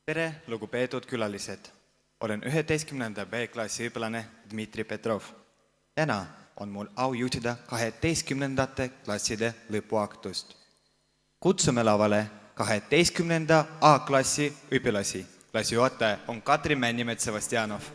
Tere, lugupeetud külalised! Olen 11. B-klassi õpilane Dmitri Petrov. Täna on mul au juhtida 12. klasside lõpuaktust. Kutsume lavale 12. A-klassi õpilasi. Klassijuhataja on Katri Männimet-Sebastianov.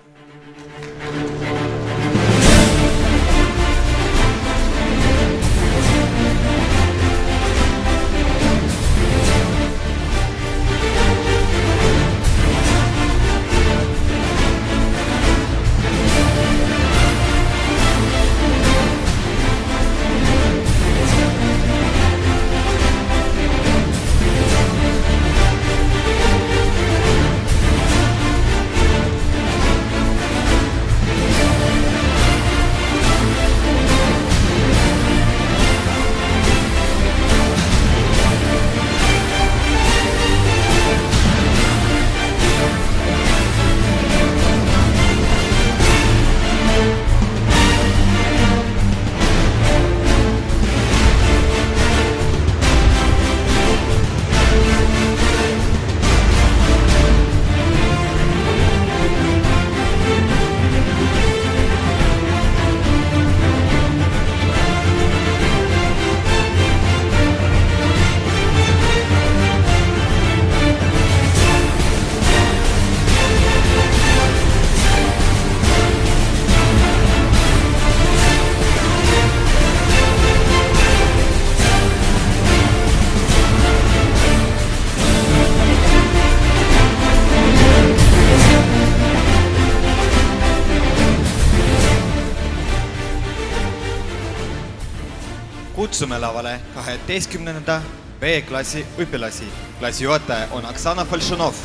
Kutsume lavale 12. B-klassi õpilasi. Klassijuhataja on Oksana Falšunov.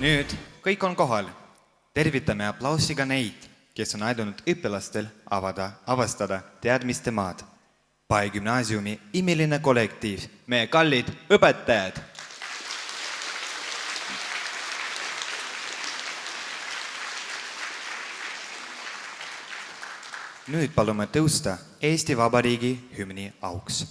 Nüüd kõik on kohal. Tervitame aplausiga neid, kes on aidanud õpilastel avastada teadmiste maad. Pae gümnaasiumi imeline kollektiiv, meie kallid õpetajad. Nüüd palume tõusta Eesti Vabariigi hümni auks.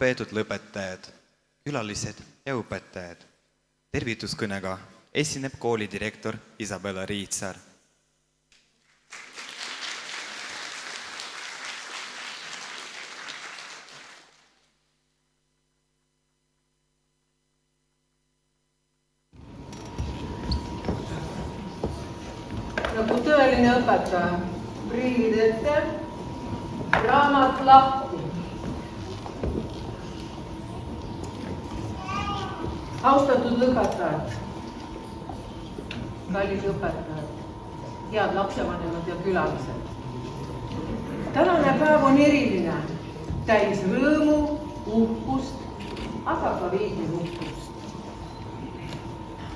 lugupeetud lõpetajad, külalised ja õpetajad. Tervituskõnega esineb kooli direktor Isabella Riitsaar. Nagu tõeline õpetaja, prillid ette, raamat lahti. Austatud lõpetajad, kallid õpetajad, head lapsevanemad ja külalised. Tänane päev on eriline, täis rõõmu, uhkust, aga ka veidi uhkust.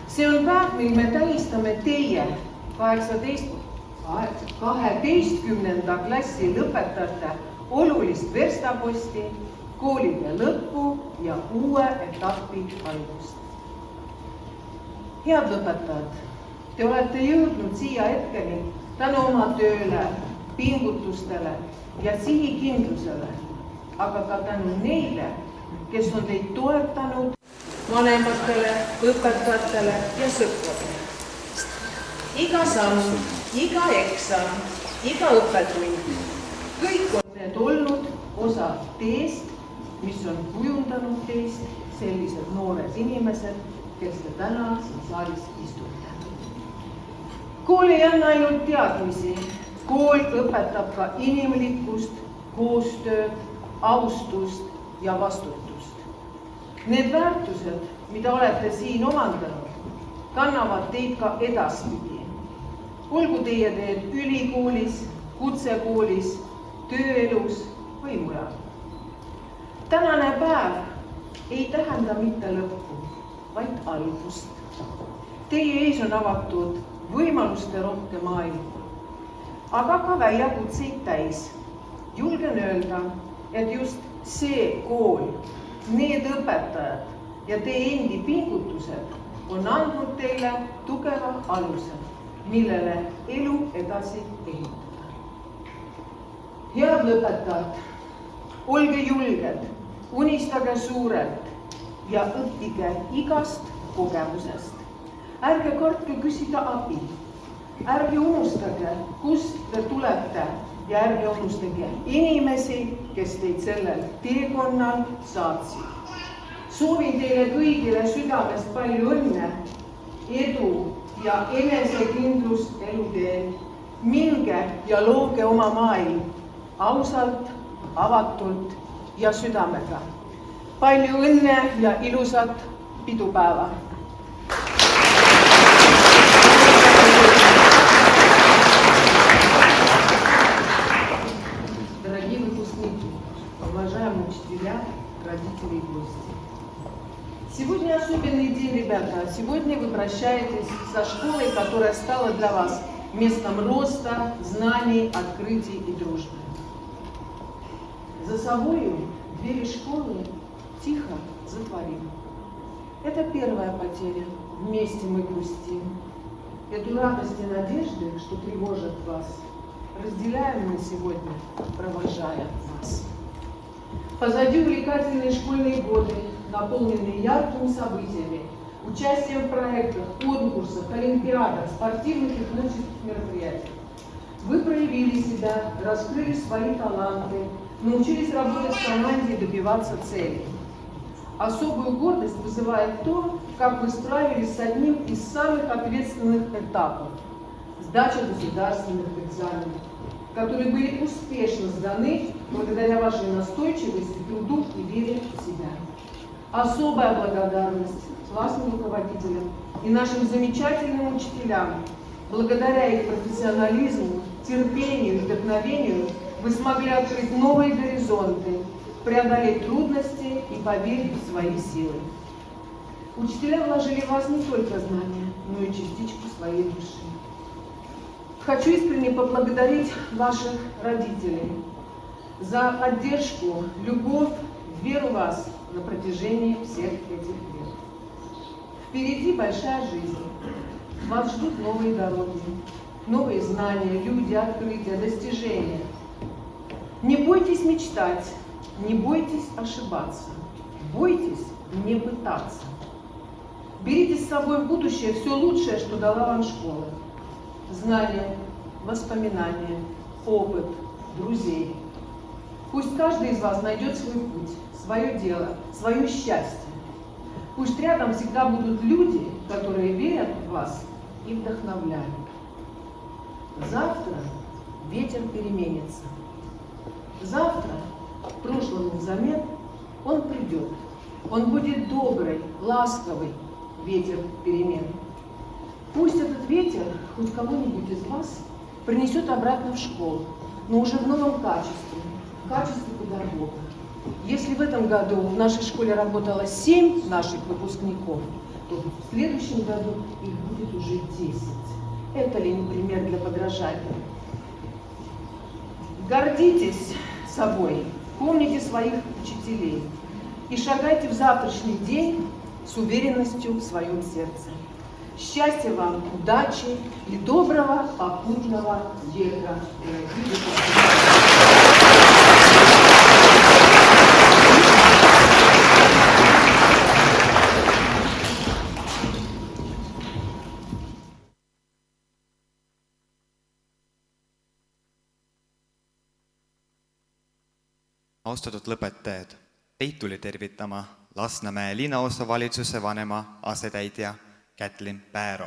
See on päev, mil me tähistame teie 12. klassi lõpetajate olulist verstaposti, koolide lõppu ja uue etapi algust. Head lõpetajad, te olete jõudnud siia hetkeni tänu oma tööle, pingutustele ja sihikindlusele, aga ka tänu neile, kes on teid toetanud, vanematele, õpetajatele ja sõpradele. Iga samm, iga eksam, iga õppetund, kõik on need olnud osa teest, mis on kujundanud teist sellised noored inimesed, kes te täna siin saalis istute. Kool ei anna ainult teadmisi, kool õpetab ka inimlikkust, koostööd, austust ja vastutust. Need väärtused, mida olete siin omandanud, kannavad teid ka edaspidi. Olgu teie teed ülikoolis, kutsekoolis, tööelus või mujal. Tänane päev ei tähenda mitte lõppu, vaid algust. Teie ees on avatud võimaluste rohke maailm, aga ka väljakutseid täis. Julgen öelda, et just see kool, need õpetajad ja teie endi pingutused on andnud teile tugeva aluse, millele elu edasi ehitada. Head lõpetajad, olge julged, unistage suurelt ja õppige igast kogemusest. Ärge kartke küsida abi. Ärge unustage, kust te tulete ja ärge unustage inimesi, kes teid sellel teekonnal saatsid. Soovin teile kõigile südamest palju õnne, edu ja enesekindlust eluteel. Minge ja looge oma maailm ausalt, avatult ja südamega. Palju õnne ja ilusat pidupäeva! Дорогие выпускники, уважаемые учителя, родители и гости. Сегодня особенный день, ребята. Сегодня вы прощаетесь со школой, которая стала для вас местом роста, знаний, открытий и дружбы. За собою двери школы тихо затворим. Это первая потеря. Вместе мы грустим. Эту радость и надежды, что тревожат вас, разделяем мы сегодня, провожая вас. Позади увлекательные школьные годы, наполненные яркими событиями, участием в проектах, конкурсах, олимпиадах, спортивных и творческих мероприятиях. Вы проявили себя, раскрыли свои таланты, научились работать в команде и добиваться целей. Особую гордость вызывает то, как вы справились с одним из самых ответственных этапов – сдача государственных экзаменов, которые были успешно сданы благодаря вашей настойчивости, труду и вере в себя. Особая благодарность классным руководителям и нашим замечательным учителям. Благодаря их профессионализму, терпению и вдохновению вы смогли открыть новые горизонты, преодолеть трудности и поверить в свои силы. Учителя вложили в вас не только знания, но и частичку своей души. Хочу искренне поблагодарить ваших родителей за поддержку, любовь, веру в вас на протяжении всех этих лет. Впереди большая жизнь. Вас ждут новые дороги, новые знания, люди, открытия, достижения. Не бойтесь мечтать, Не бойтесь ошибаться, бойтесь не пытаться. Берите с собой в будущее все лучшее, что дала вам школа. Знания, воспоминания, опыт, друзей. Пусть каждый из вас найдет свой путь, свое дело, свое счастье. Пусть рядом всегда будут люди, которые верят в вас и вдохновляют. Завтра ветер переменится. Завтра, прошлому взамен, он придет. Он будет добрый, ласковый ветер перемен. Пусть этот ветер хоть кого-нибудь из вас принесет обратно в школу, но уже в новом качестве, в качестве педагога. Если в этом году в нашей школе работало 7 наших выпускников, то в следующем году их будет уже 10. Это ли не пример для подражания? Гордитесь собой, помните своих учителей и шагайте в завтрашний день с уверенностью в своем сердце. Счастья вам, удачи и доброго попутного ветра. Austatud lõpetajad, teid tuli tervitama Lasnamäe linnaosavalitsuse vanema asetäitja Kätlin Pääro.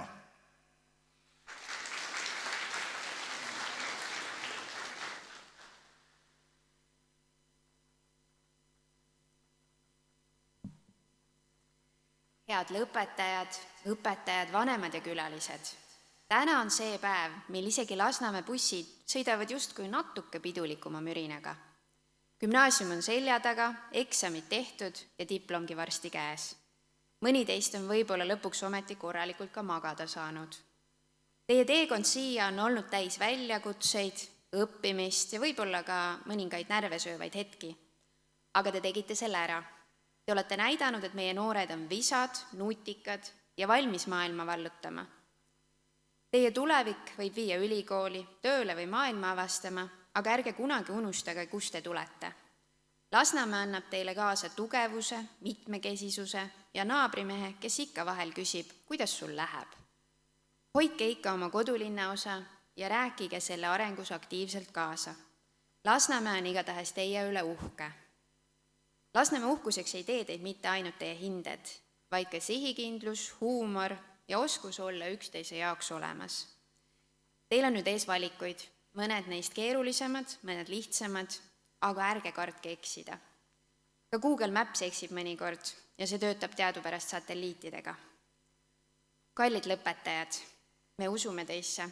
Head lõpetajad, õpetajad, vanemad ja külalised. Täna on see päev, mil isegi Lasnamäe bussid sõidavad justkui natuke pidulikuma mürinaga. Gümnaasium on selja taga, eksamid tehtud ja diplomgi varsti käes. Mõni teist on võib-olla lõpuks ometi korralikult ka magada saanud. Teie teekond siia on olnud täis väljakutseid, õppimist ja võib-olla ka mõningaid närvesöövaid hetki. Aga te tegite selle ära. Te olete näidanud, et meie noored on visad, nutikad ja valmis maailma vallutama. Teie tulevik võib viia ülikooli, tööle või maailma avastama, aga ärge kunagi unustage, kust te tulete. Lasnamäe annab teile kaasa tugevuse, mitmekesisuse ja naabrimehe, kes ikka vahel küsib, kuidas sul läheb. Hoidke ikka oma kodulinna osa ja rääkige selle arengus aktiivselt kaasa. Lasnamäe on igatahes teie üle uhke. Lasnamäe uhkuseks ei tee teid mitte ainult teie hinded, vaid ka sihikindlus, huumor ja oskus olla üksteise jaoks olemas. Teil on nüüd ees valikuid, mõned neist keerulisemad, mõned lihtsamad, aga ärge kartke eksida. Ka Google Maps eksib mõnikord ja see töötab teadupärast satelliitidega. Kallid lõpetajad, me usume teisse.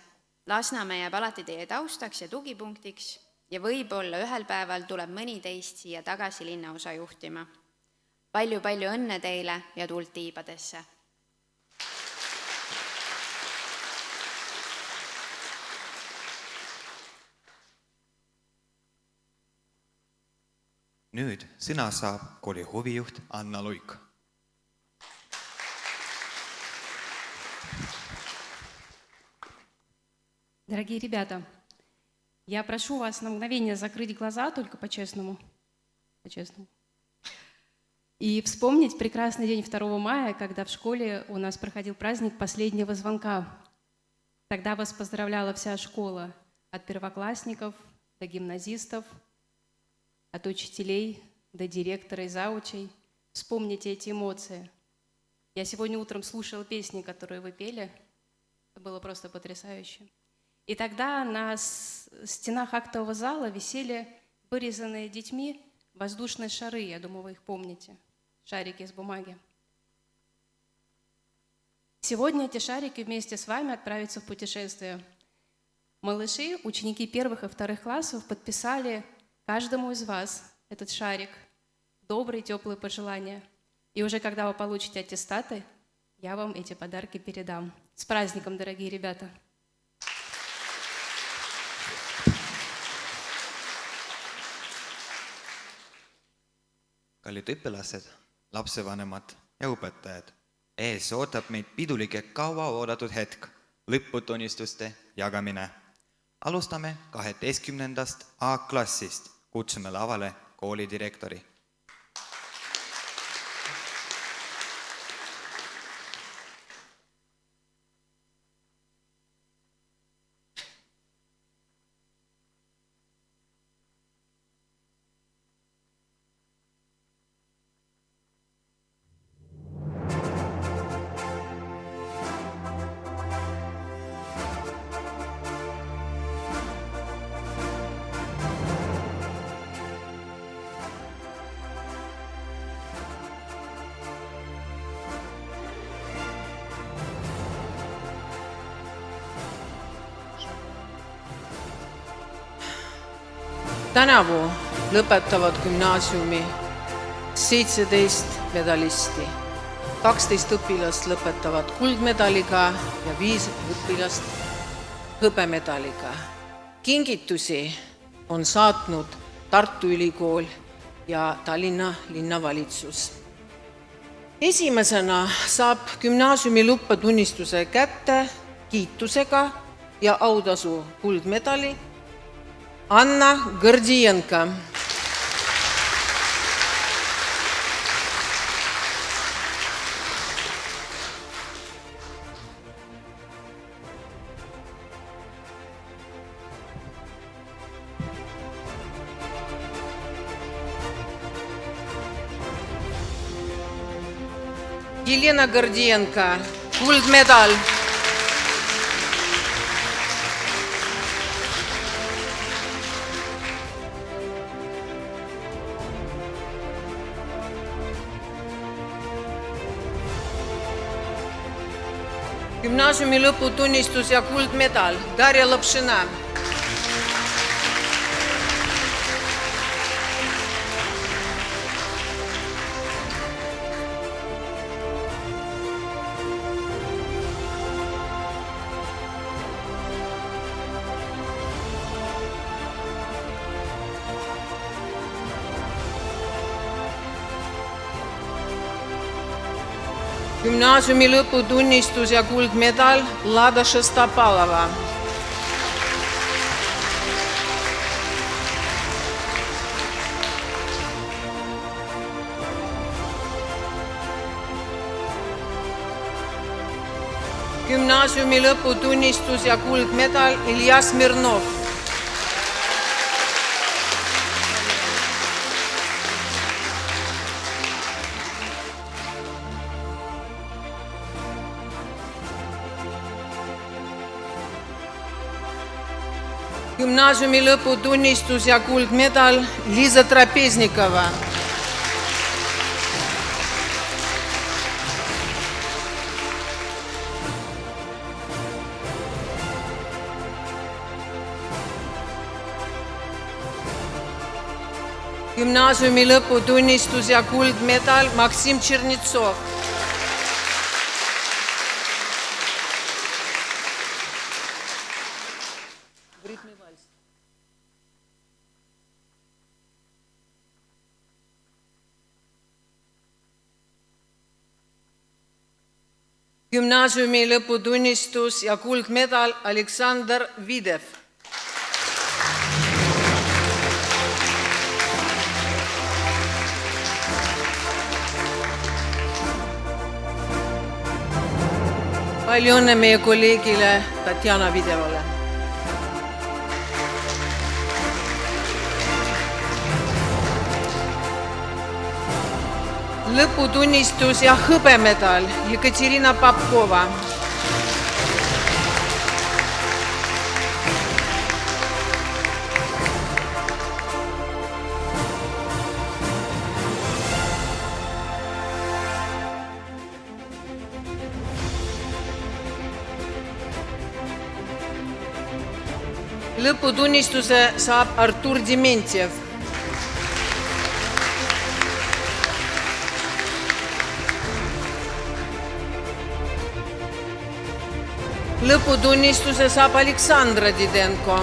Lasnamäe jääb alati teie taustaks ja tugipunktiks ja võib-olla ühel päeval tuleb mõni teist siia tagasi linnaosa juhtima. Palju õnne teile ja tuld tiibadesse! Nüüd sõna saab kooli huvijuht Anna Luik. Дорогие ребята, я прошу вас на мгновение закрыть глаза, только по-честному. И вспомнить прекрасный день 2 мая, когда в школе у нас проходил праздник последнего звонка. Тогда вас поздравляла вся школа, от первоклассников до гимназистов, от учителей до директора и заучей. Вспомните эти эмоции. Я сегодня утром слушала песни, которые вы пели. Это было просто потрясающе. И тогда на стенах актового зала висели вырезанные детьми воздушные шары. Я думаю, вы их помните. Шарики из бумаги. Сегодня эти шарики вместе с вами отправятся в путешествие. Малыши, ученики 1 и 2 классов подписали каждому из вас этот шарик, добрые, теплые пожелания. И уже когда вы получите аттестаты, я вам эти подарки передам. С праздником, дорогие ребята! Kallid õpilased, lapsevanemad ja õpetajad, ees ootab meid pidulik ja kaua oodatud hetk, lõputunnistuste jagamine. Alustame 12. A-klassist. Kutsume lavale koolidirektori. Tänavu lõpetavad gümnaasiumi 17 medalisti. 12 õpilast lõpetavad kuldmedaliga ja 5 õpilast hõbemedaliga. Kingitusi on saatnud Tartu Ülikool ja Tallinna linnavalitsus. Esimesena saab gümnaasiumi lõputunnistuse kätte kiitusega ja autasu kuldmedali Anna Gordienko. Елена Гордиенко, kuldmedal. Gümnaasiumi lõputunnistus ja kuldmedal Darja Lopšina. Gümnaasiumi lõputunnistus ja kuldmedal Lada Šestopalova. Gümnaasiumi lõputunnistus ja kuldmedal Ilja Smirnov. Gümnaasiumi lõputunnistus ja kuldmedal Liisa Trapeznikova. Gümnaasiumi lõputunnistus ja kuldmedal Maksim Tšernitsov. Gümnaasiumi lõputunnistus ja kuldmedal Aleksandr Videv. Palju õnne meie kolleegile Tatjana Videvale. Lõputunnistus ja hõbemedal Ekaterina Popkova. Lõputunnistuse saab Artur Dementjev. Lõputunnistuse saab Aleksandra Didenko.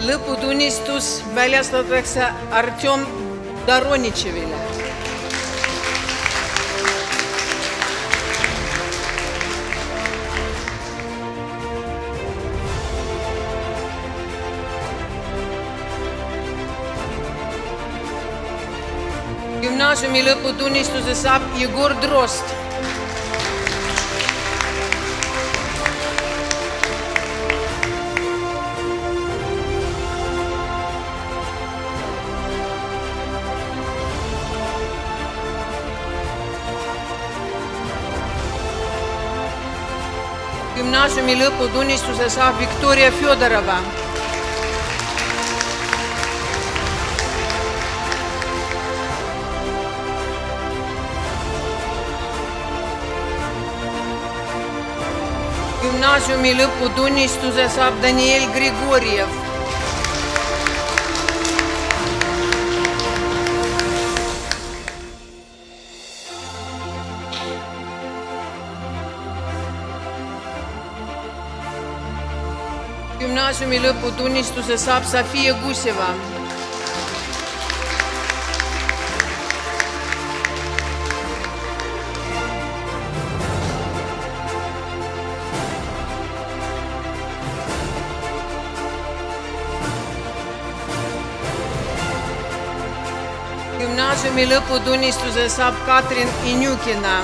lõputunnistus väljastatakse Artjom Daronitševile. Gümnaasiumi lõputunnistuse saab Jegor Drost. Gümnaasiumi lõputunnistuse saab Viktoria Fjodorova. Gümnaasiumi lõputunnistuse saab Daniel Grigorjev. Gümnaasiumi lõputunnistuse saab Sofia Guseva. Gümnaasiumi lõputunnistuse saab Katrin Injukina.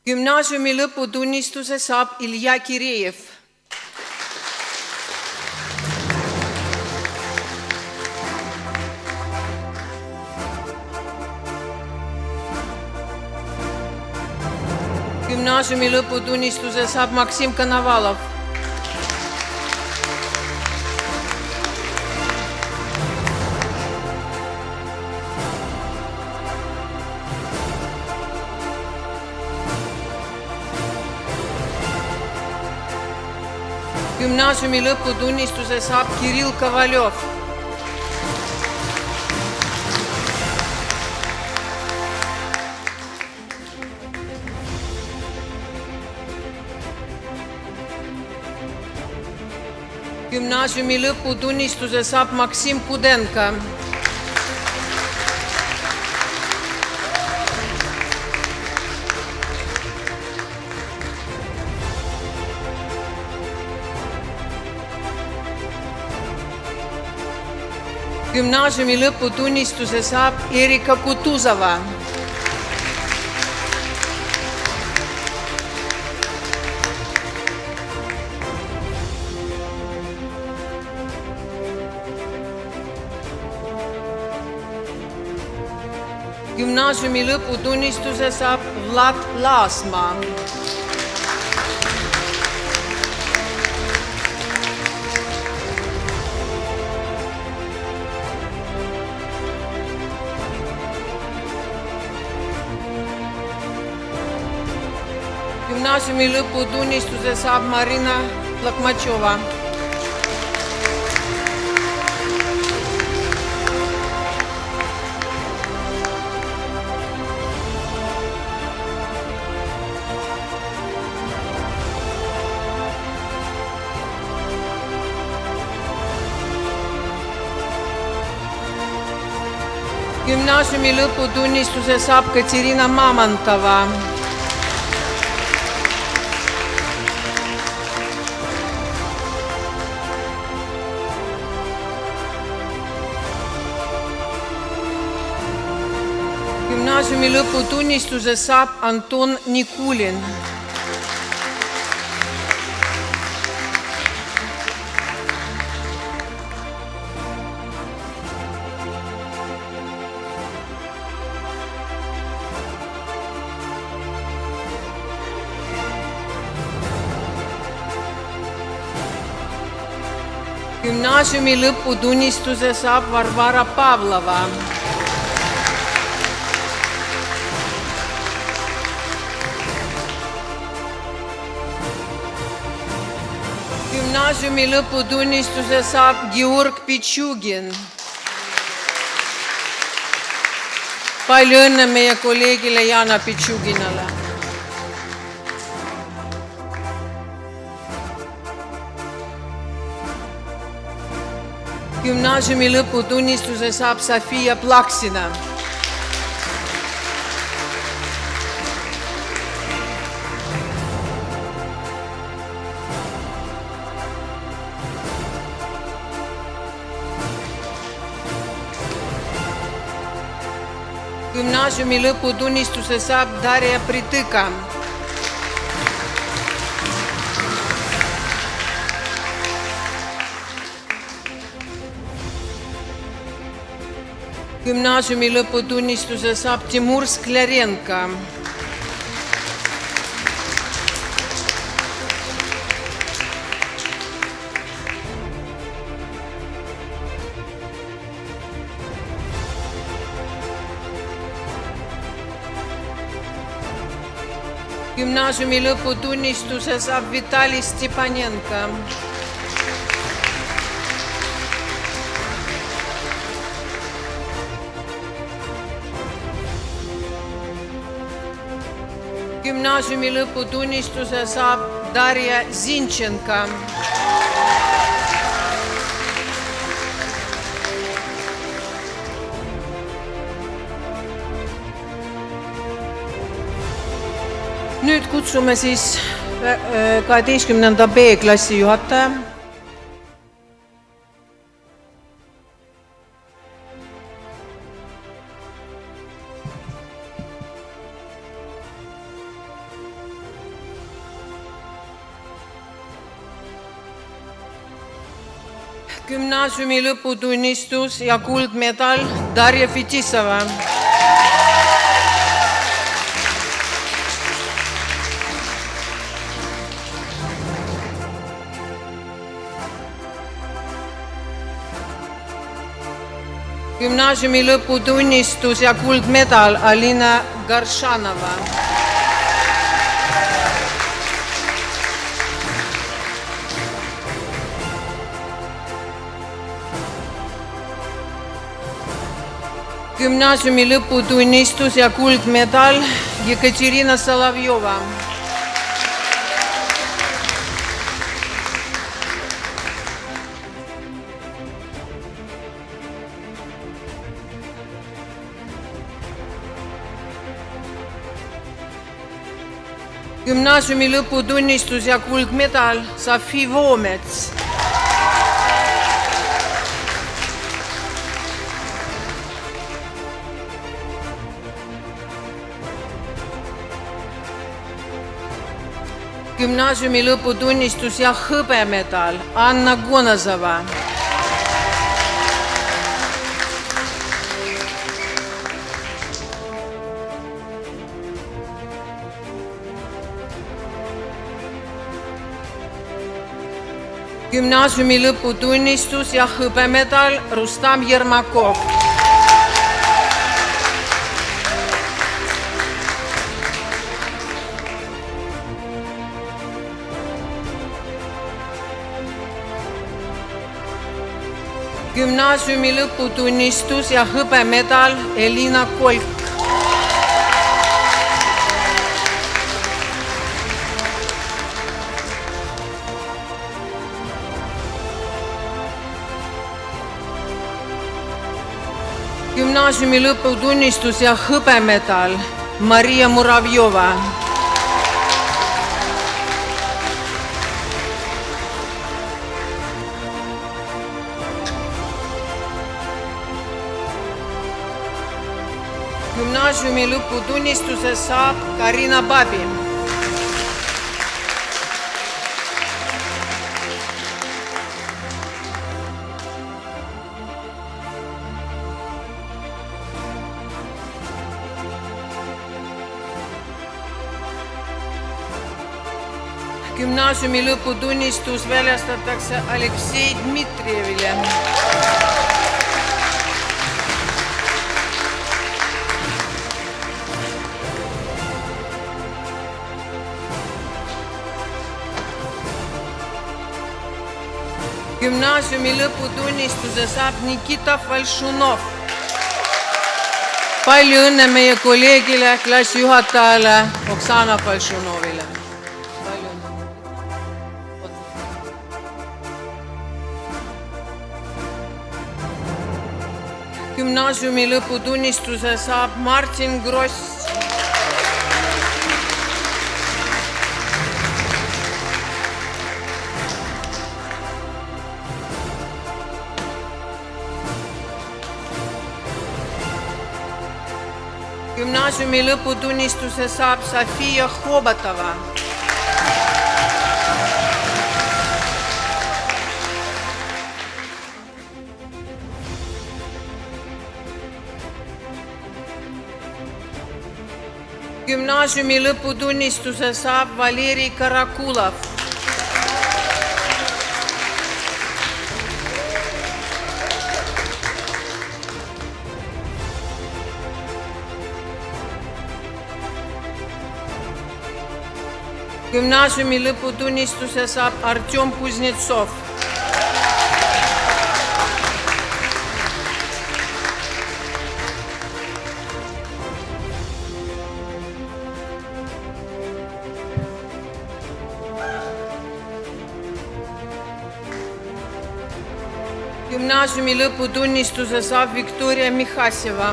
Gümnaasiumi lõputunnistuse saab Ilja Kirejev. Gümnaasiumi lõputunnistuse saab Maksim Konovalov. Gümnaasiumi lõputunnistuse saab Kirill Kovaljov. Gümnaasiumi lõputunnistuse saab Maksim Kudenka. Gümnaasiumi lõputunnistuse saab Erika Kutuzova. Gümnaasiumi lõputunnistuse saab Vlad Laasmaa. Gümnaasiumi lõputunnistuse saab Marina Lokmatšova. Gümnaasiumi lõputunnistuse saab Katerina Mamantova. Gümnaasiumi lõputunnistuse saab Anton Nikulin. Gümnaasiumi lõputunnistuse saab Varvara Pavlova. Gümnaasiumi lõputunnistuse saab Georg Pitšugin. Palju õnne meie kolleegile Jana Pitšuginale. Gümnaasiumi lõputunnistuse saab Sofia Plaksina. Gümnaasiumi lõputunnistuse saab Darja Prityka. Gümnaasiumi lõputunnistuse saab Timur Skljarenka. Gümnaasiumi lõputunnistuse saab Vitali Stepanenka. Gümnaasiumi lõputunnistuse saab Darja Zinchenka. Nüüd kutsume siis 12. B-klassi juhataja. Gümnaasiumi lõputunnistus ja kuldmedal Darja Fetisova. Gümnaasiumi lõputunnistus ja kuldmedal Alina Garšanova. Gümnaasiumi lõputunnistus ja kuldmedal Ekaterina Solovjova. Gümnaasiumi lõputunnistus ja kuldmedal Sofi Voomets. Gümnaasiumi lõputunnistus ja hõbemedal Anna Gonazova. Gümnaasiumi lõputunnistus ja hõbemedal Rustam Yermakov. Gümnaasiumi lõputunnistus ja hõbemedal Elina Kolk. Gümnaasiumi lõputunnistus ja hõbemedal Maria Muravjova. Gümnaasiumi lõputunnistuse saab Karina Babi. Gümnaasiumi lõputunnistus väljastatakse Aleksei Dmitrijevile. Gümnaasiumi lõputunnistuse saab Nikita Falšunov. Palju õnne meie kolleegile, klassijuhatajale Oksana Falšunovile. Palju õnne. Gümnaasiumi lõputunnistuse saab Martin Gross. Gümnaasiumi lõputunnistuse saab Sofia Khobatova. Gümnaasiumi lõputunnistuse saab Valeri Karakulov. Gümnaasiumi lõputunnistuse saab Artjom Kuznetsov. Gümnaasiumi lõputunnistuse saab Viktoria Mikhaseva.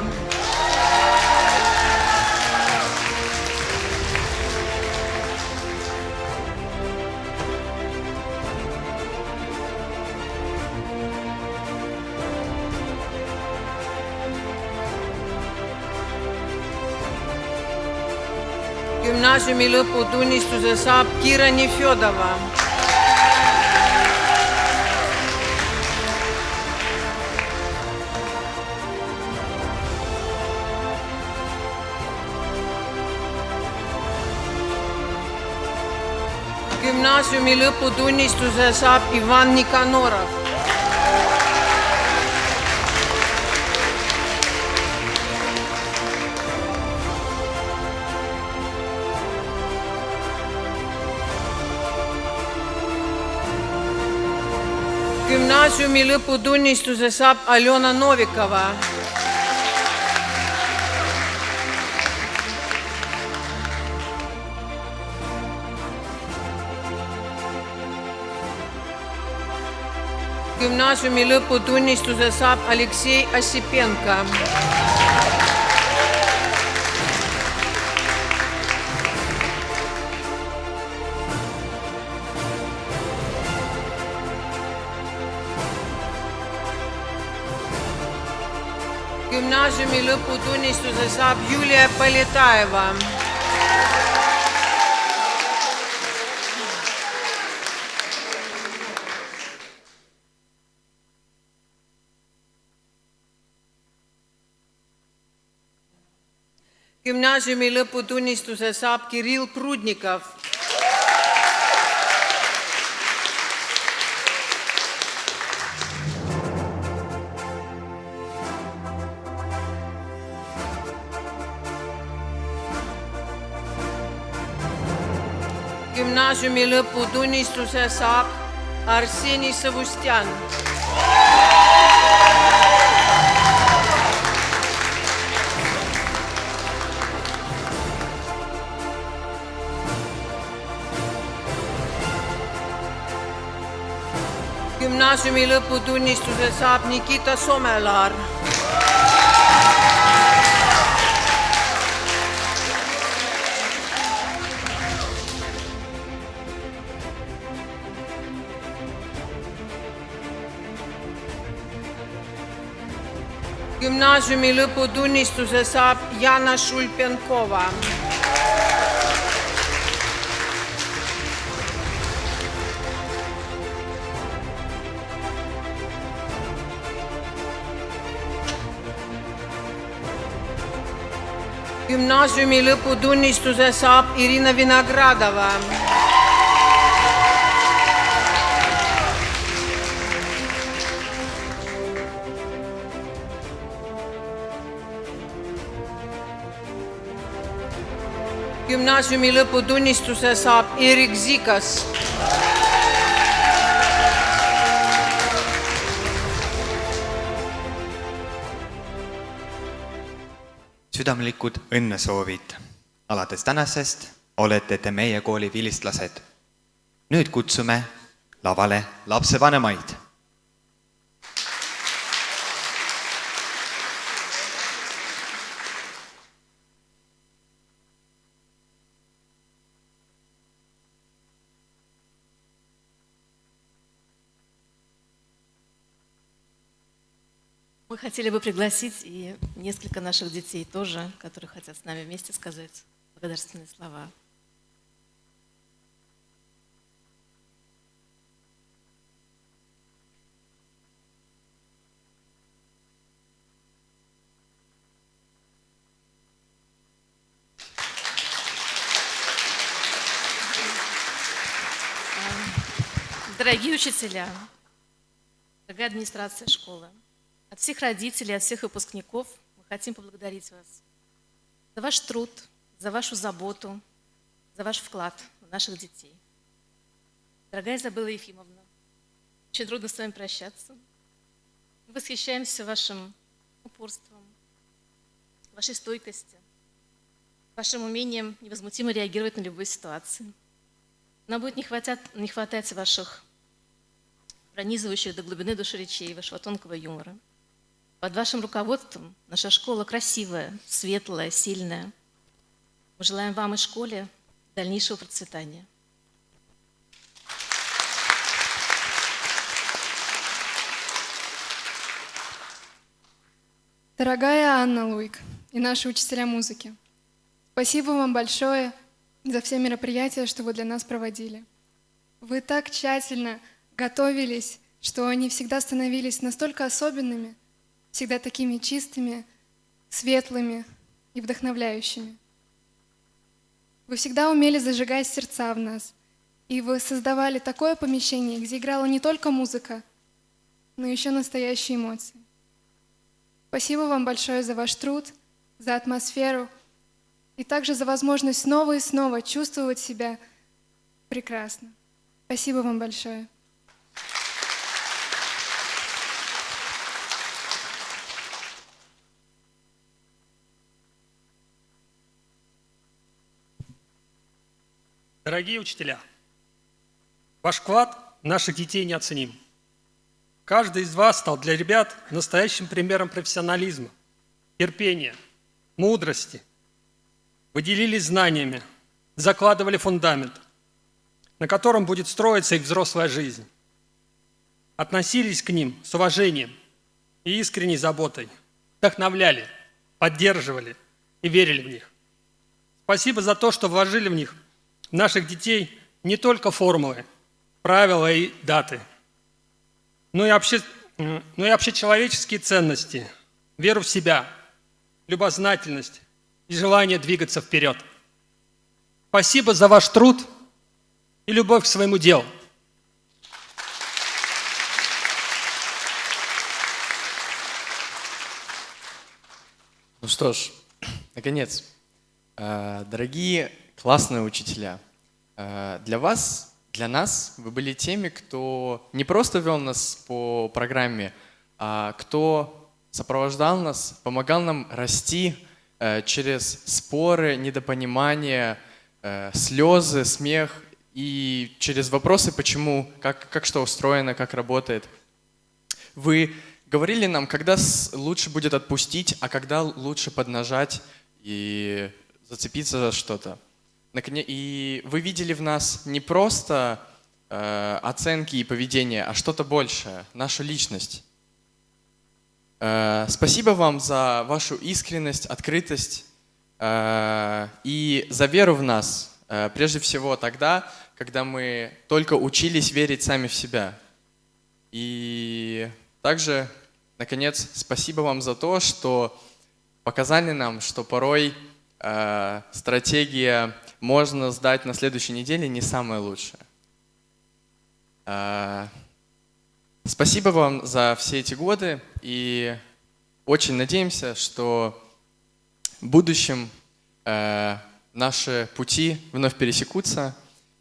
Gümnaasiumi lõputunnistuse saab Kira Nefjodova. Gümnaasiumi lõputunnistuse saab Ivan Nikanorov. Gümnaasiumi lõputunnistuse saab Aljona Novikova. Gümnaasiumi lõputunnistuse saab Aleksei Osipenko. Gümnaasiumi lõputunnistuse saab Julia Poletaeva. Gümnaasiumi lõputunnistuse saab Kirill Prudnikov. Gümnaasiumi lõputunnistuse saab Arseni Savustjan. Gümnaasiumi lõputunnistuse saab Nikita Somelaar. Gümnaasiumi lõputunnistuse saab Jana Šulpenkova. Gümnaasiumi lõputunnistuse saab Irina Vinogradova. Gümnaasiumi lõputunnistuse saab Erik Zikas. südamlikud õnnesoovid. Alates tänasest olete te meie kooli vilistlased. Nüüd kutsume lavale lapsevanemaid. Мы хотели бы пригласить и несколько наших детей тоже, которые хотят с нами вместе сказать благодарственные слова. Дорогие учителя, дорогая администрация школы, от всех родителей, от всех выпускников мы хотим поблагодарить вас за ваш труд, за вашу заботу, за ваш вклад в наших детей. Дорогая Изабелла Ефимовна, очень трудно с вами прощаться. Мы восхищаемся вашим упорством, вашей стойкостью, вашим умением невозмутимо реагировать на любые ситуации. Нам будет не хватать ваших пронизывающих до глубины души речей, вашего тонкого юмора. Под вашим руководством наша школа красивая, светлая, сильная. Мы желаем вам и школе дальнейшего процветания. Дорогая Анна Луик и наши учителя музыки, спасибо вам большое за все мероприятия, что вы для нас проводили. Вы так тщательно готовились, что они всегда становились настолько особенными, всегда такими чистыми, светлыми и вдохновляющими. Вы всегда умели зажигать сердца в нас, и вы создавали такое помещение, где играла не только музыка, но еще настоящие эмоции. Спасибо вам большое за ваш труд, за атмосферу и также за возможность снова и снова чувствовать себя прекрасно. Спасибо вам большое. Дорогие учителя, ваш вклад наших детей неоценим. Каждый из вас стал для ребят настоящим примером профессионализма, терпения, мудрости. Вы делились знаниями, закладывали фундамент, на котором будет строиться их взрослая жизнь. Относились к ним с уважением и искренней заботой, вдохновляли, поддерживали и верили в них. Спасибо за то, что вложили в них, наших детей, не только формулы, правила и даты, но и общечеловеческие ценности, веру в себя, любознательность и желание двигаться вперед. Спасибо за ваш труд и любовь к своему делу. Ну что ж, наконец, дорогие классные учителя, для вас, для нас вы были теми, кто не просто вел нас по программе, а кто сопровождал нас, помогал нам расти через споры, недопонимания, слезы, смех и через вопросы, почему, как что устроено, как работает. Вы говорили нам, когда лучше будет отпустить, а когда лучше поднажать и зацепиться за что-то. И вы видели в нас не просто оценки и поведение, а что-то большее, нашу личность. Спасибо вам за вашу искренность, открытость и за веру в нас. Прежде всего тогда, когда мы только учились верить сами в себя. И также, наконец, спасибо вам за то, что показали нам, что порой стратегия «можно сдать на следующей неделе» не самая лучшая. Спасибо вам за все эти годы и очень надеемся, что в будущем наши пути вновь пересекутся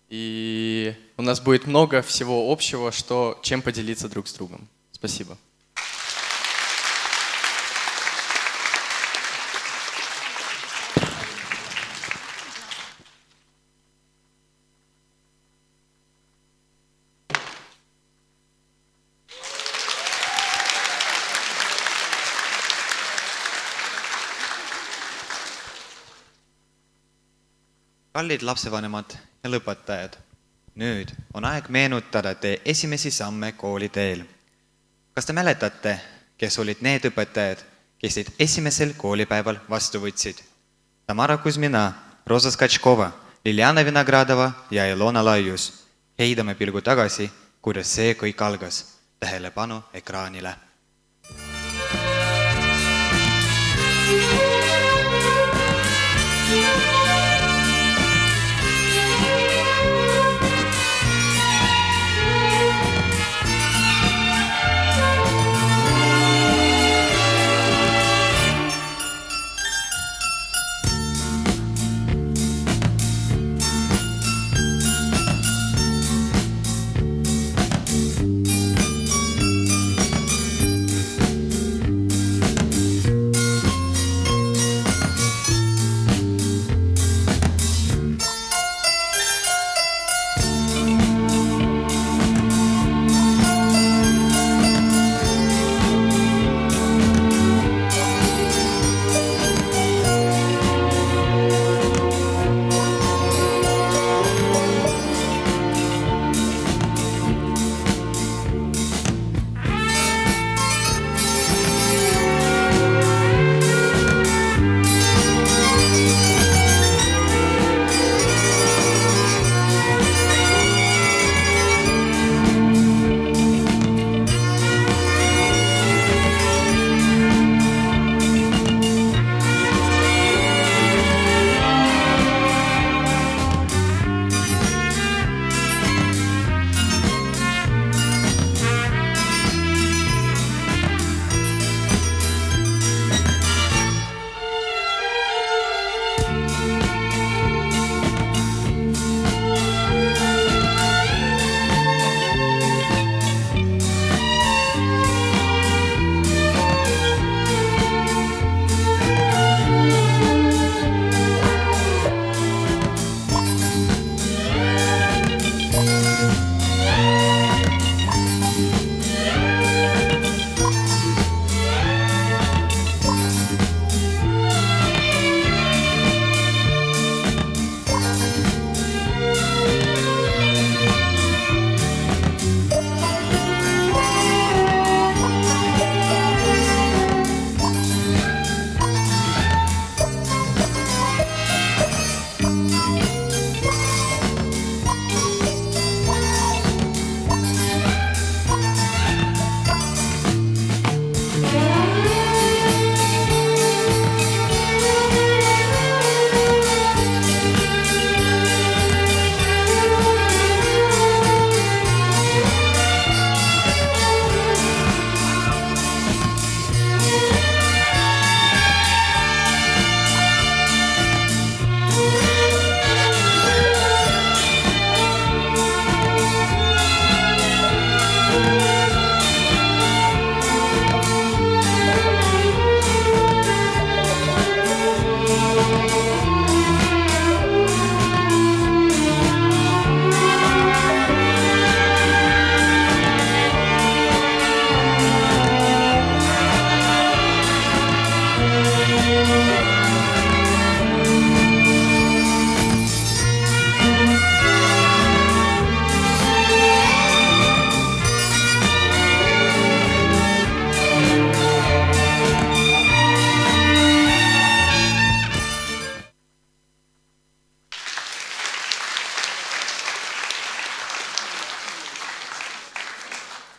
и у нас будет много всего общего, чем поделиться друг с другом. Спасибо. Kallid lapsevanemad ja lõpetajad, nüüd on aeg meenutada teie esimesi samme kooliteel. Kas te mäletate, kes olid need õpetajad, kes teid esimesel koolipäeval vastu võtsid? Tamara Kuzmina, Rosa Skachkova, Liljana Vinogradova ja Ilona Laius. Heidame pilgu tagasi, kuidas see kõik algas. Tähelepanu ekraanile.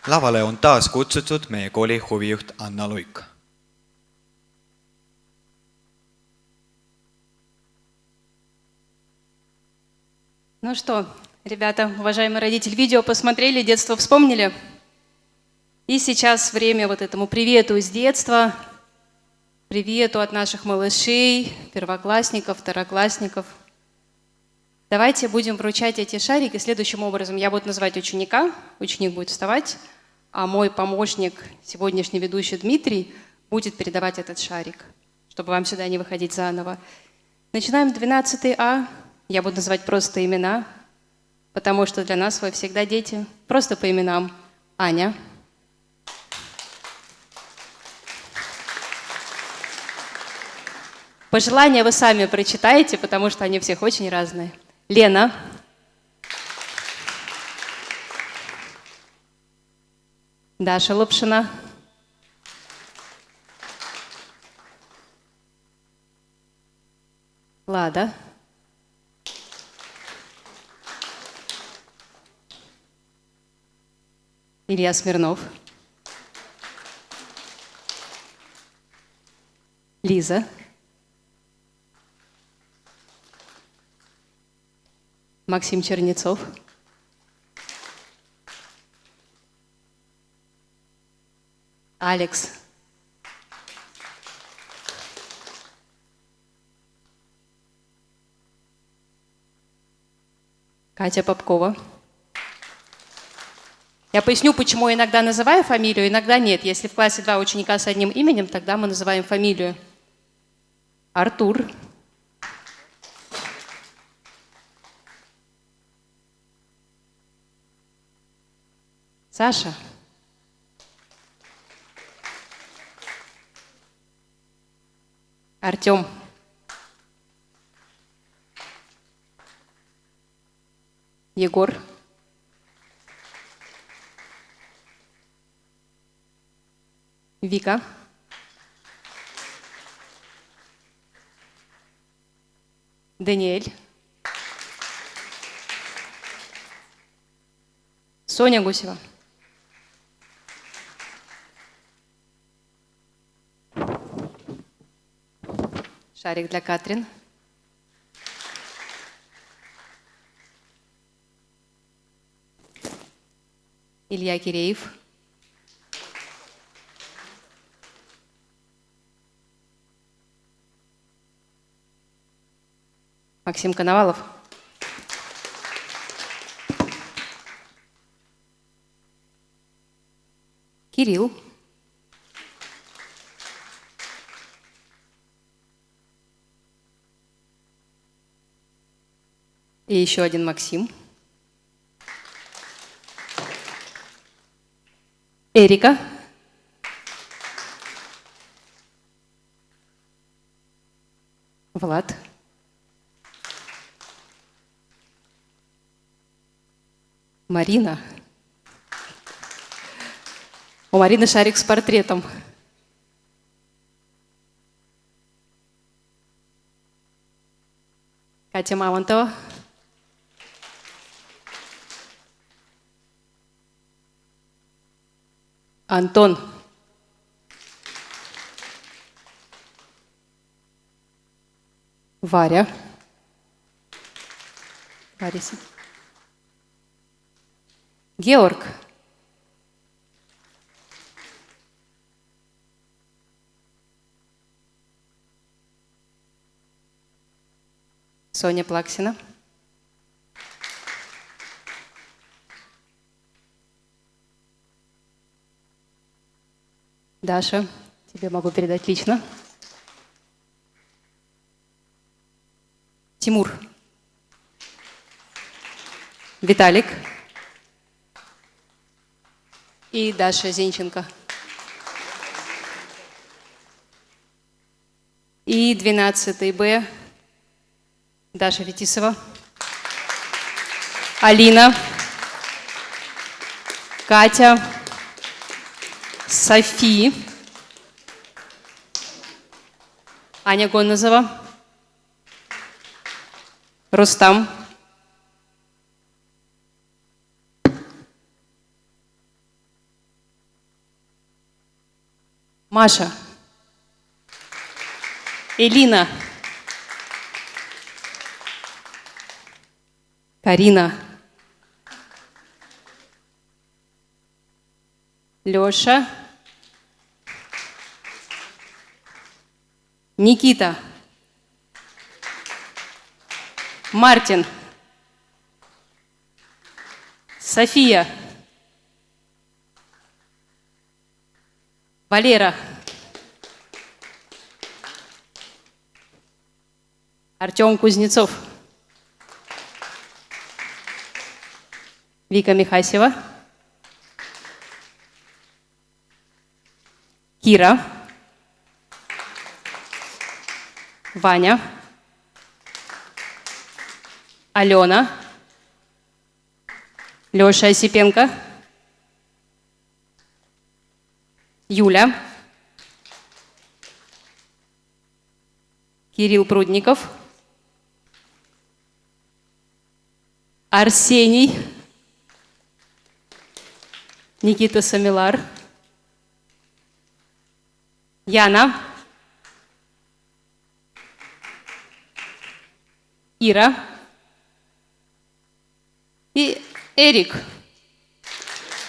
Lavale on taas kutsutud meie kooli huvijuht Anna Luik. Ну что, ребята, уважаемые родители, видео посмотрели, детство вспомнили? И сейчас время вот этому привету из детства, привету от наших малышей, первоклассников, второклассников. Давайте будем вручать эти шарики следующим образом. Я буду называть ученика, ученик будет вставать, а мой помощник, сегодняшний ведущий Дмитрий, будет передавать этот шарик, чтобы вам сюда не выходить заново. Начинаем 12 А. Я буду называть просто имена, потому что для нас вы всегда дети. Просто по именам. Аня. Пожелания вы сами прочитаете, потому что они у всех очень разные. Лена. Даша Лапшина. Лада. Илья Смирнов. Лиза. Максим Чернецов. Алекс. Катя Попкова. Я поясню, почему иногда называю фамилию, иногда нет. Если в классе 2 ученика с одним именем, тогда мы называем фамилию. Артур. Саша. Артем. Егор. Вика. Даниэль. Соня Гусева. Шарик для Катрин. Илья Киреев. Максим Коновалов. Кирилл. И еще один Максим. Эрика. Влад. Марина. У Марины шарик с портретом. Катя Мамонтова. Антон. Варя. Лариса. Георг. Соня Плаксина. Даша, тебе могу передать лично. Тимур. Виталик. И Даша Зинченко. И 12 Б. Даша Витисова. Алина. Катя. Софи. Аня Гонозова. Рустам. Маша. Элина. Карина. Лёша. Никита. Мартин. София. Валера. Артем Кузнецов. Вика Михасева. Кира. Ваня, Алена, Леша Осипенко, Юля, Кирилл Прудников, Арсений, Никита Самилар, Яна, Ира и Эрик.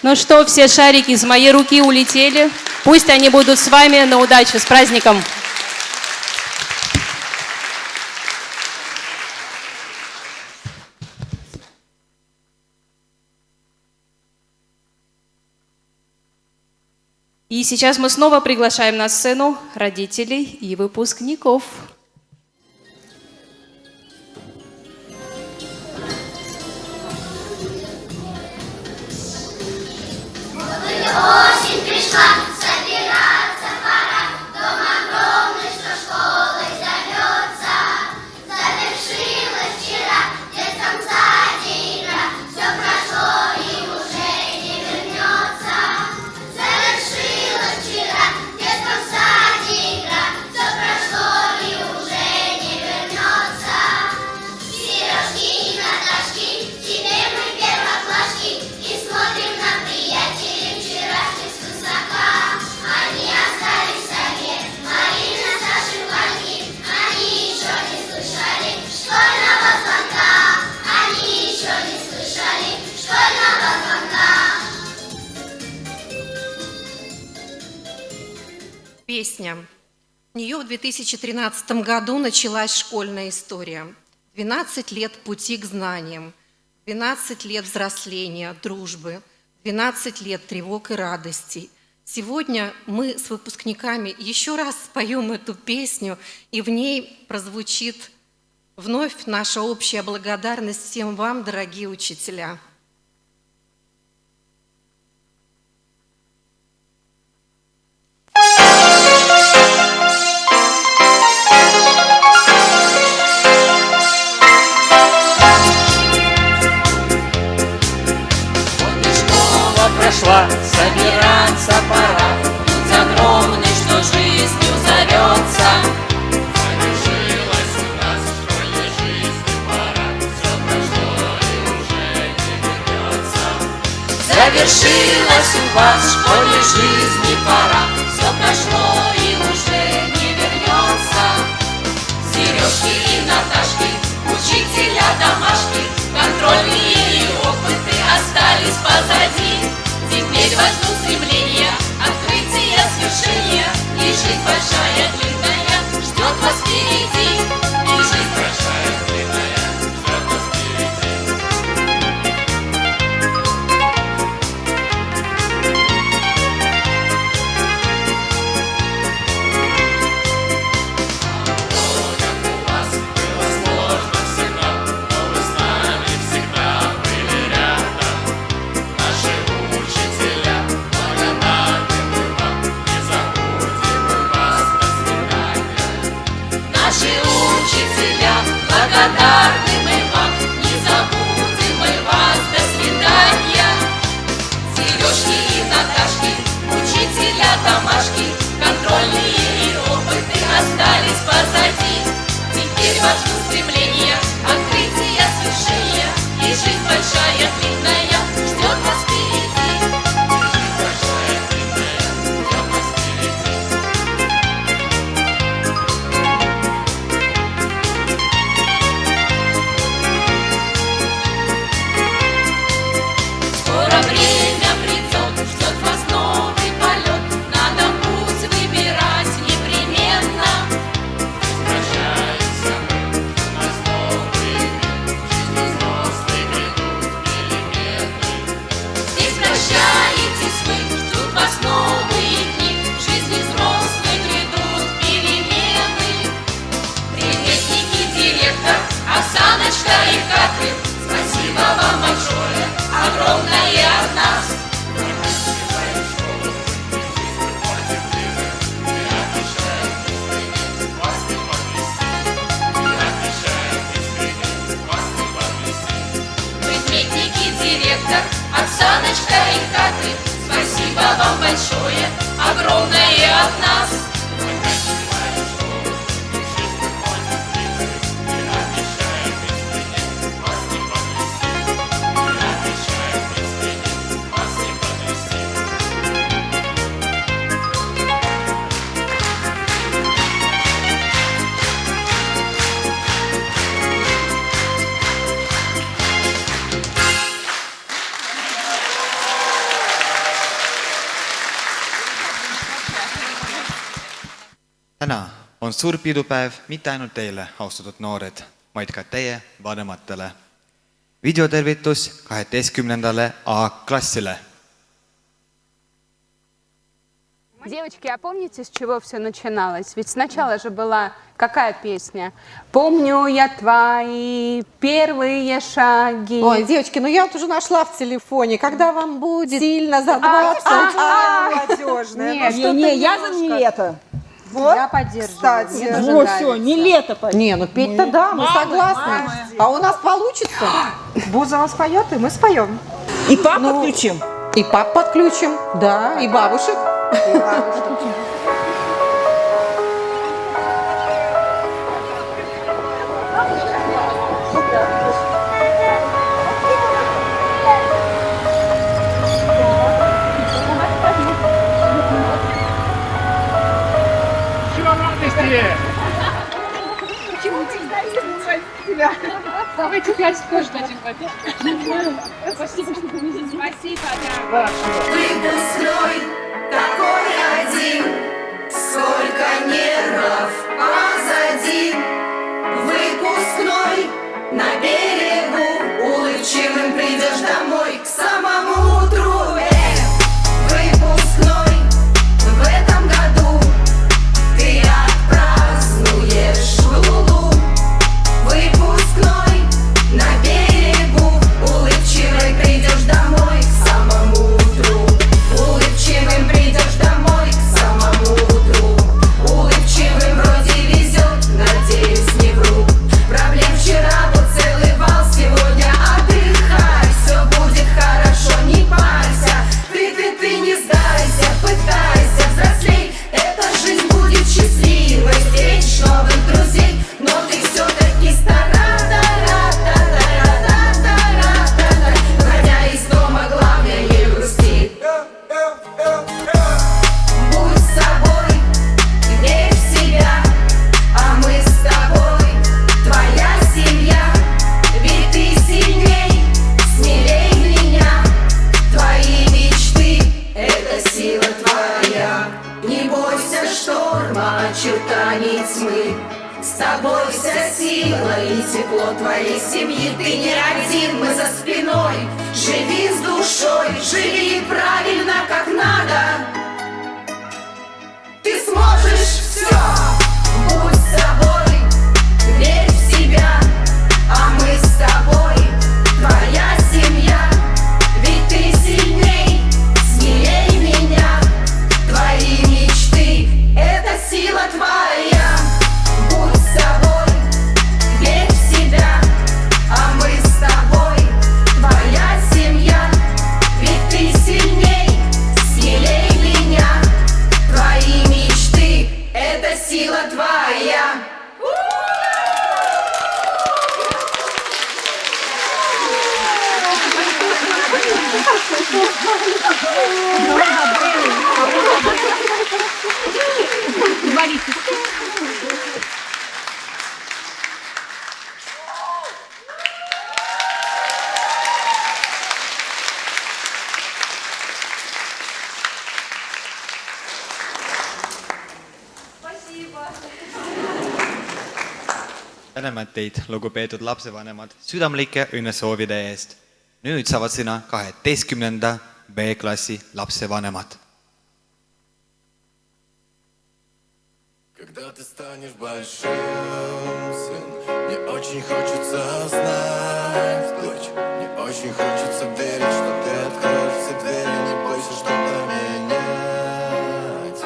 Ну что, все шарики из моей руки улетели. Пусть они будут с вами. На удачу, с праздником! И сейчас мы снова приглашаем на сцену родителей и выпускников. Осень пришла, собираться пора, дом огромный, что школой зовется. Завершилась вчера детском саде игра, все прошло и уже не вернется. Завершилась вчера детском саде игра, все прошло и уже не вернется. Сережки и Наташки, теперь мы первоклашки и смотрим на приятелей вчерашних свысока. Они остались в сове, Марина, Саша и Ваньки. Они еще не слышали школьного звонка. Они еще не слышали школьного звонка. Песня. У нее в 2013 году началась школьная история. 12 лет пути к знаниям, 12 лет взросления, дружбы, 12 лет тревог и радостей. Сегодня мы с выпускниками еще раз споем эту песню, и в ней прозвучит вновь наша общая благодарность всем вам, дорогие учителя. Прошла, собираться пора, путь огромный, что жизнью зовется. Завершилась у нас в школьной жизни пора, все прошло и уже не вернется. Завершилась у вас в школьной жизни пора, все прошло и уже не вернется. Сережки и Наташки, учителя домашки, контрольные и опыты остались позади. Теперь вас ждут стремления, открытия, свершения, и жизнь большая, длинная ждет вас впереди. И жизнь большая, длинная ждет вас впереди. Как у вас было сложно всегда, но вы с нами всегда были рядом. Наши учителя, благодарны мы вам, не забудем мы вас, до свидания. Наши täna on suur pidupäev mitte ainult teile, austatud noored, vaid ka teie vanematele. Videotervitus 12. A-klassile. Девочки, а помните, с чего все начиналось? Ведь сначала же была какая песня? «Помню я твои первые шаги». Ой, девочки, ну я вот уже нашла в телефоне. Когда вам будет сильно за 20? молодежная. Нет, я за не лето. Вот, я поддерживаю. Кстати, Мне тоже вот нравится. все, не лето. Не, ну петь-то да, мы согласны. А у нас получится? Бузова споет, и мы споем. И пап подключим. И пап подключим, да, и бабушек. Давайте 5 тоже дадим воды. Спасибо, что вы здесь. Спасибо, да. Выпускной такой один, сколько нервов позади. Выпускной на берегу, улыбчивым придешь домой к самому утру. Выпускной в этом году ты отпразднуешь в Лулу. Выпускной на берегу, улыбчивый придешь домой к самому утру. Улыбчивым придешь домой к самому утру. Улыбчивым вроде везет, надеюсь, не вру. Проблем вчера был целый вал, сегодня отдыхай. Все будет хорошо, не парься. Ты не сдайся, пытайся, взрослей. Эта жизнь будет счастливой, встретишь новых друзей, но ты все-таки стара. Выходя из дома, главное не грусти. Будь собой, верь в себя, а мы с тобой, твоя семья. Ведь ты сильней, смелей меня. Твои мечты — это сила твоя. Не бойся шторма, очертаний тьмы. С тобой вся сила и тепло твоей семьи. Ты не один, мы за спиной. Живи с душой, живи правильно, как надо. Ты сможешь все. Будь собой, верь в себя, а мы с тобой, твоя семья. Ведь ты сильней, смелей меня. Твои мечты — это сила твоя. Будь собой, верь в себя, а мы с тобой, твоя семья. Ведь ты сильней, смелей меня. Твои мечты — это сила твоя. Täname teid, lugupeetud lapsevanemad, südamlike õnnesoovide eest. Nüüd saavad sõna 12. B-klassi lapsevanemad. Когда ты станешь большим, сын, мне очень хочется знать, дочь, мне очень хочется верить, что ты откроешь все двери, не бойся что-то менять.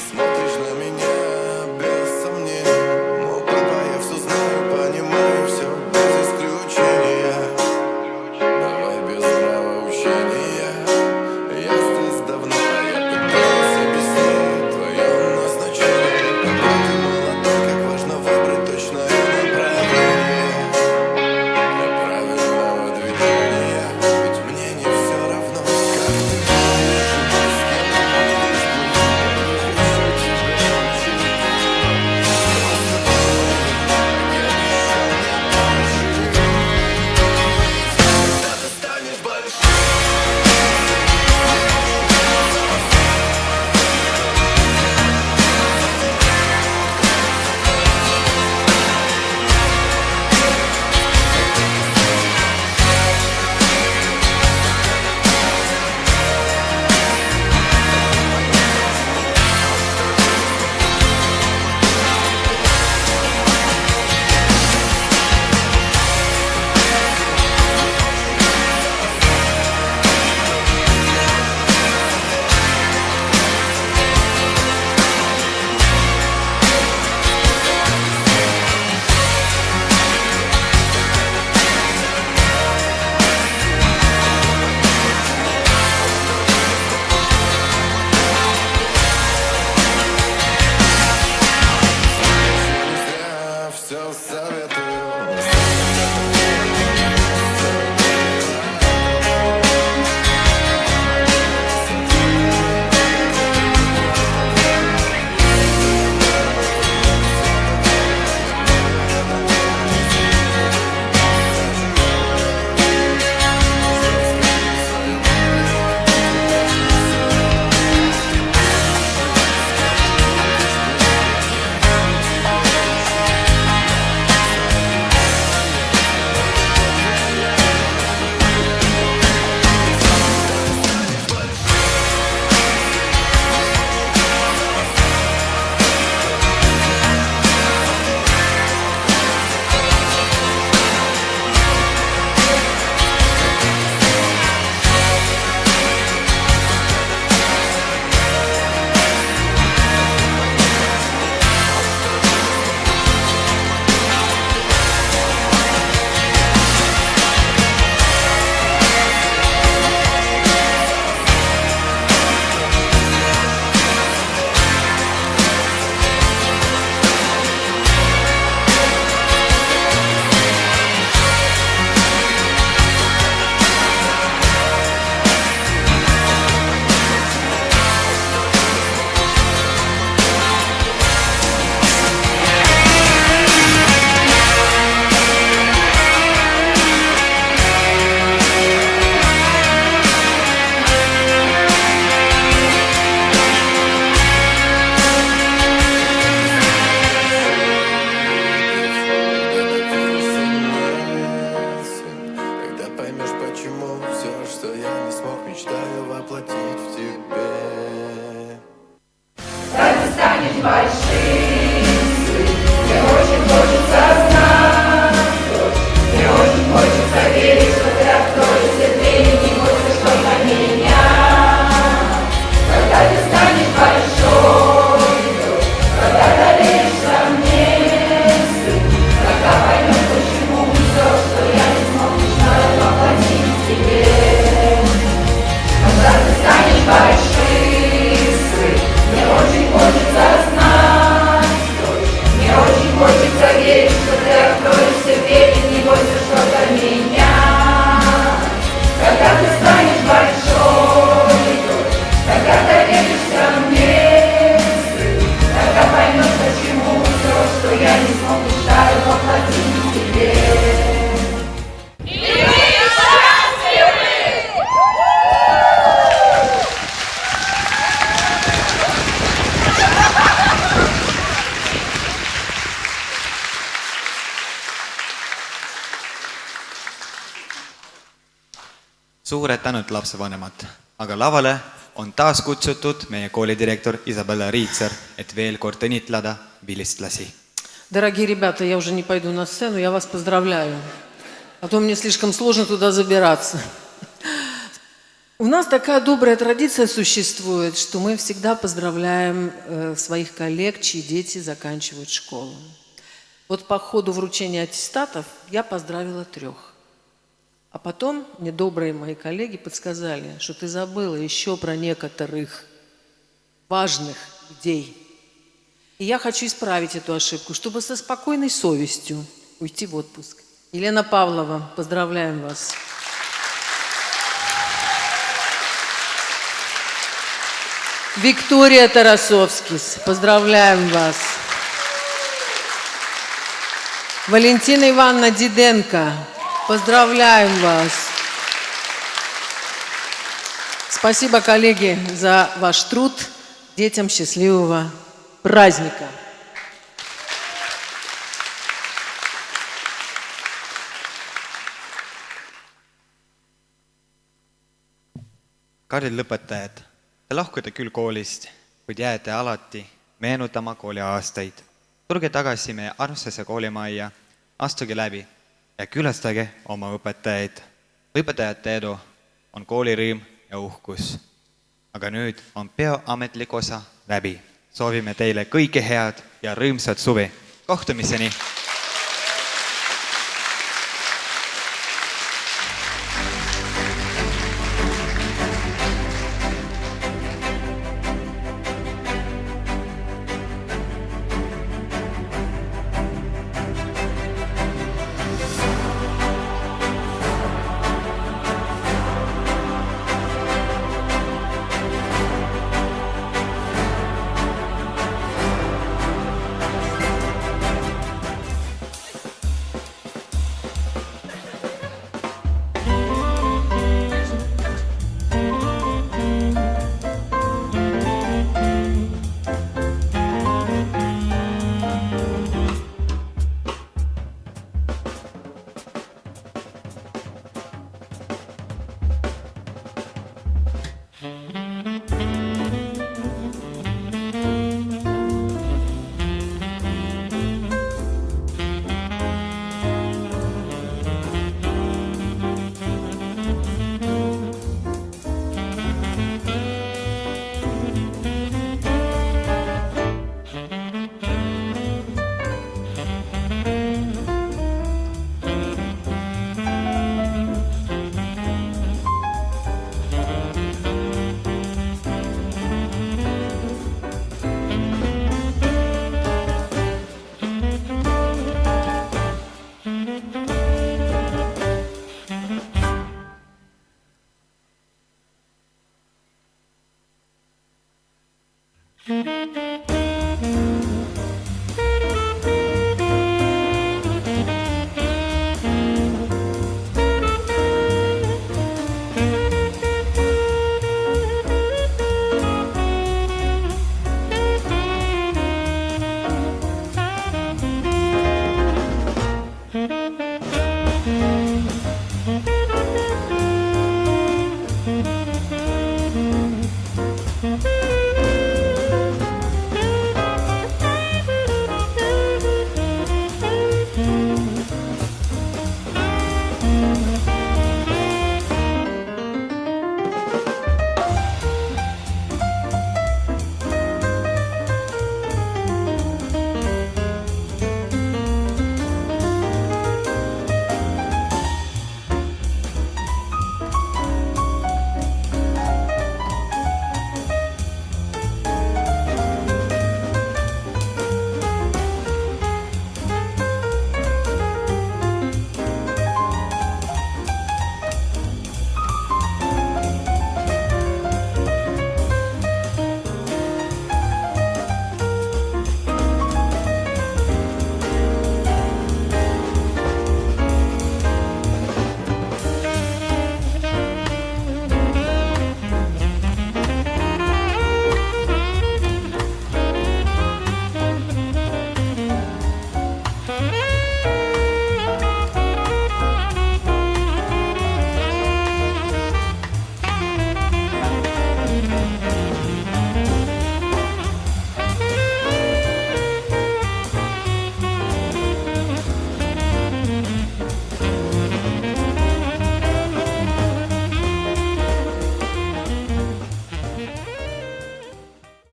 Смотришь на меня без сомнений, мол, папа, я все знаю, понимаю все без исключения. Давай без нравоучения, я здесь давно, а я Suured tänud lapsevanemad, aga lavale on taas kutsutud meie koolidirektor Isabella Riitser, et veel kord õnnitleda vilistlasi. Дорогие ребята, я уже не пойду на сцену, я вас поздравляю. А то мне слишком сложно туда забираться. У нас такая добрая традиция существует, что мы всегда поздравляем своих коллег, чьи дети заканчивают школу. Вот по ходу вручения аттестатов я поздравила 3. А потом мне добрые мои коллеги подсказали, что ты забыла еще про некоторых важных людей. И я хочу исправить эту ошибку, чтобы со спокойной совестью уйти в отпуск. Елена Павлова, поздравляем вас. Виктория Тарасовскис, поздравляем вас. Валентина Ивановна Диденко, поздравляем вас. Спасибо, коллеги, за ваш труд. Детям счастливого праздника. Kallid lõpetajad, te lahkute küll koolist, kuid jääte alati meenutama kooli aastaid. Tulge tagasi meie armsasse koolimajja, astuge läbi ja külastage oma õpetajaid. Õpetajate edu on kooli rõõm ja uhkus. Aga nüüd on peo ametlik osa läbi. Soovime teile kõike head ja rõõmsat suve. Kohtumiseni!